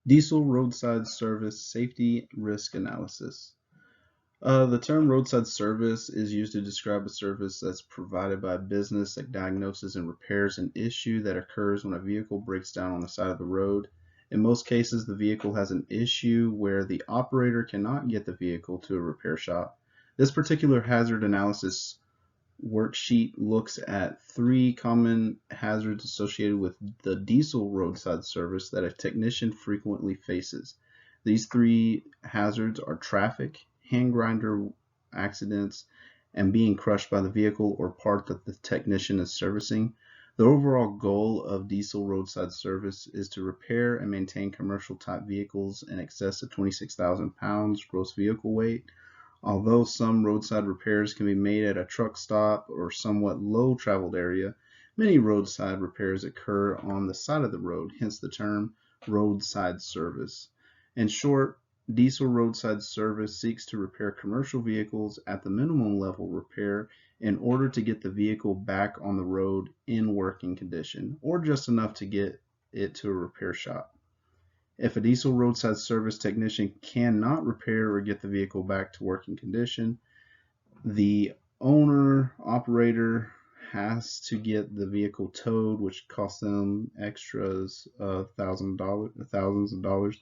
Diesel roadside service safety risk analysis. The term roadside service is used to describe a service that's provided by a business that diagnoses and repairs an issue that occurs when a vehicle breaks down on the side of the road. In most cases, the vehicle has an issue where the operator cannot get the vehicle to a repair shop. This particular hazard analysis worksheet looks at three common hazards associated with the diesel roadside service that a technician frequently faces. These three hazards are traffic, hand grinder accidents, and being crushed by the vehicle or part that the technician is servicing. The overall goal of diesel roadside service is to repair and maintain commercial type vehicles in excess of 26,000 pounds gross vehicle weight. Although some roadside repairs can be made at a truck stop or somewhat low traveled area, many roadside repairs occur on the side of the road, hence the term roadside service. In short, diesel roadside service seeks to repair commercial vehicles at the minimum level repair in order to get the vehicle back on the road in working condition, or just enough to get it to a repair shop. If a diesel roadside service technician cannot repair or get the vehicle back to working condition, the owner operator has to get the vehicle towed, which costs them extras of thousands of dollars.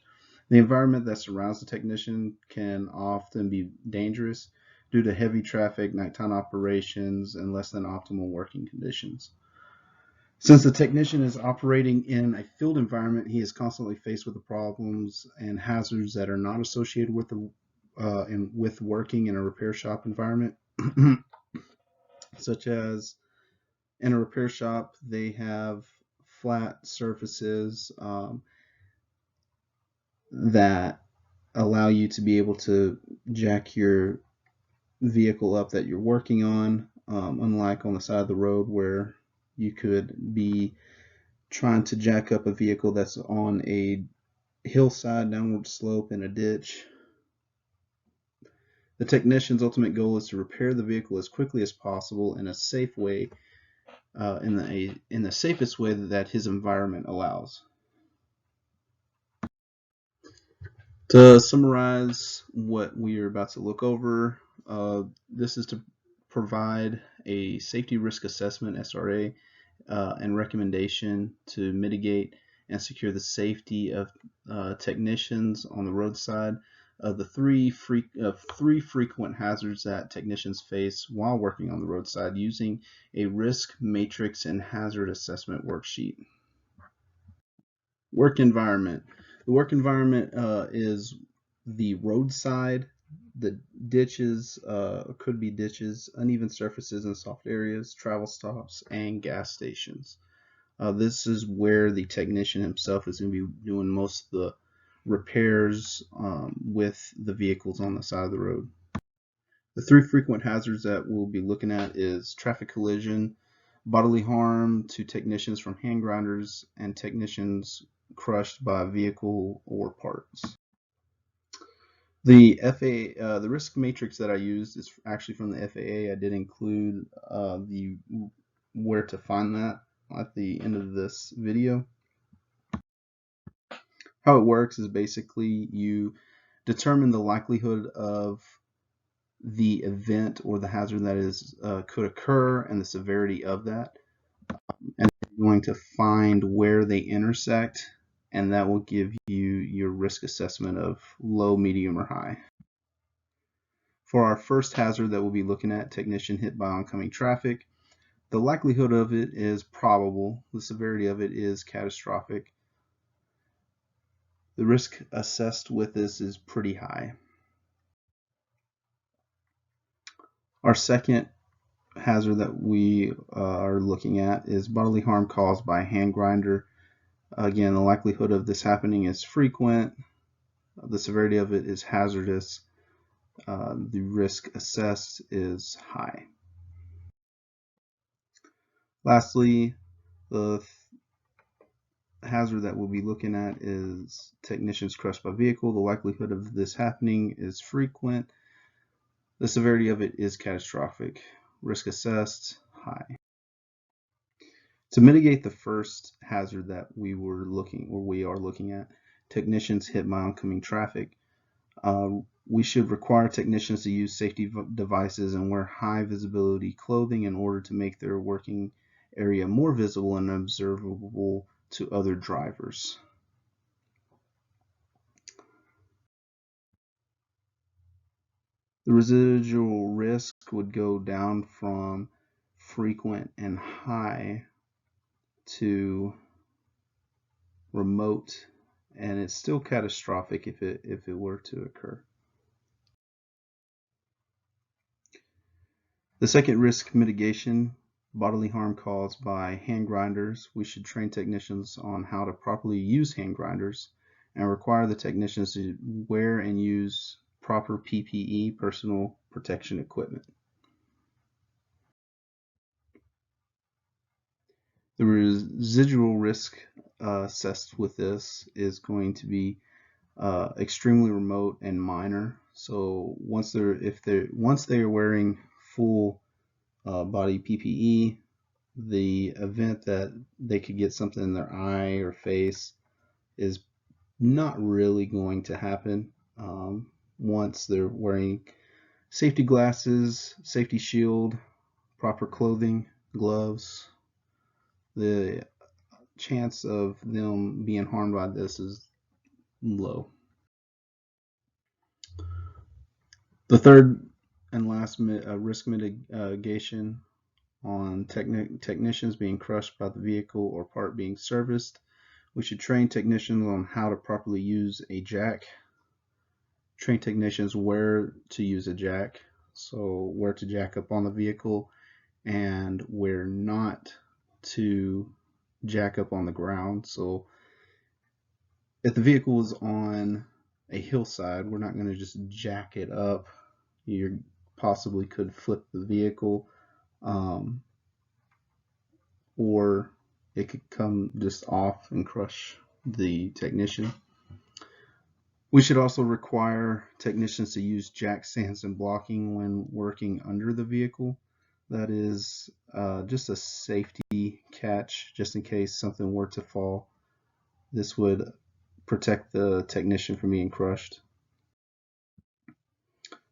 The environment that surrounds the technician can often be dangerous due to heavy traffic, nighttime operations, and less than optimal working conditions. Since the technician is operating in a field environment, he is constantly faced with the problems and hazards that are not associated with with working in a repair shop environment, such as in a repair shop, they have flat surfaces that allow you to be able to jack your vehicle up that you're working on, unlike on the side of the road where you could be trying to jack up a vehicle that's on a hillside, downward slope, in a ditch. The technician's ultimate goal is to repair the vehicle as quickly as possible in a safe way, in the safest way that his environment allows. To summarize what we are about to look over, this is to provide a safety risk assessment (SRA) and recommendation to mitigate and secure the safety of technicians on the roadside. The three frequent hazards that technicians face while working on the roadside using a risk matrix and hazard assessment worksheet. Work environment. The work environment is the roadside, the ditches, could be ditches, uneven surfaces and soft areas, travel stops, and gas stations. This is where the technician himself is going to be doing most of the repairs with the vehicles on the side of the road. The three frequent hazards that we'll be looking at is traffic collision, bodily harm to technicians from hand grinders, and technicians crushed by a vehicle or parts. The the risk matrix that I used is actually from the FAA. I did include the where to find that at the end of this video. How it works is basically you determine the likelihood of the event or the hazard that is could occur and the severity of that, and you're going to find where they intersect, and that will give you your risk assessment of low, medium, or high. For our first hazard that we'll be looking at, technician hit by oncoming traffic, the likelihood of it is probable. The severity of it is catastrophic. The risk assessed with this is pretty high. Our second hazard that we are looking at is bodily harm caused by a hand grinder. Again, the likelihood of this happening is frequent. The severity of it is hazardous. The risk assessed is high. Lastly, the hazard that we'll be looking at is technicians crushed by vehicle. The likelihood of this happening is frequent. The severity of it is catastrophic. Risk assessed, high. To mitigate the first hazard that we are looking at, technicians hit by oncoming traffic. We should require technicians to use safety devices and wear high visibility clothing in order to make their working area more visible and observable to other drivers. The residual risk would go down from frequent and high to remote, and it's still catastrophic if it were to occur. The second risk mitigation, bodily harm caused by hand grinders. We should train technicians on how to properly use hand grinders and require the technicians to wear and use proper PPE, personal protection equipment. The residual risk assessed with this is going to be extremely remote and minor. So once they are wearing full body PPE, the event that they could get something in their eye or face is not really going to happen. Once they're wearing safety glasses, safety shield, proper clothing, gloves, the chance of them being harmed by this is low. The third and last risk mitigation on technicians being crushed by the vehicle or part being serviced. We should train technicians on how to properly use a jack. Train technicians where to use a jack, so where to jack up on the vehicle and where not to jack up on the ground. So if the vehicle is on a hillside, we're not going to just jack it up. You possibly could flip the vehicle, or it could come just off and crush the technician. We should also require technicians to use jack stands and blocking when working under the vehicle. That is just a safety catch, just in case something were to fall. This would protect the technician from being crushed.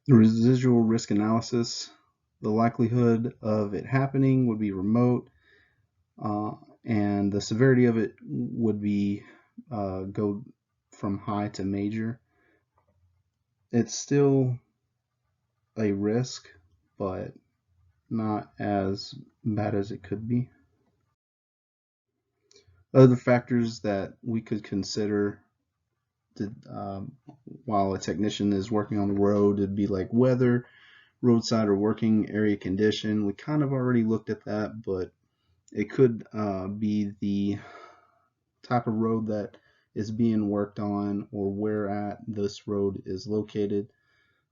The residual risk analysis, the likelihood of it happening would be remote, and the severity of it would be go from high to major. It's still a risk, but not as bad as it could be. Other factors that we could consider to, while a technician is working on the road would be like weather, roadside or working area condition. We kind of already looked at that, but it could be the type of road that is being worked on or where at this road is located.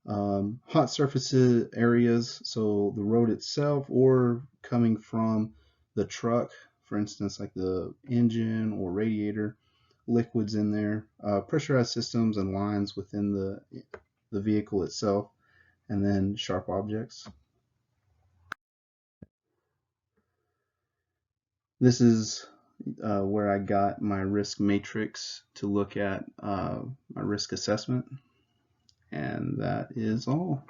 Hot surfaces areas, so the road itself or coming from the truck, for instance, like the engine or radiator, liquids in there, pressurized systems and lines within the vehicle itself, and then sharp objects. This is where I got my risk matrix to look at my risk assessment, and that is all.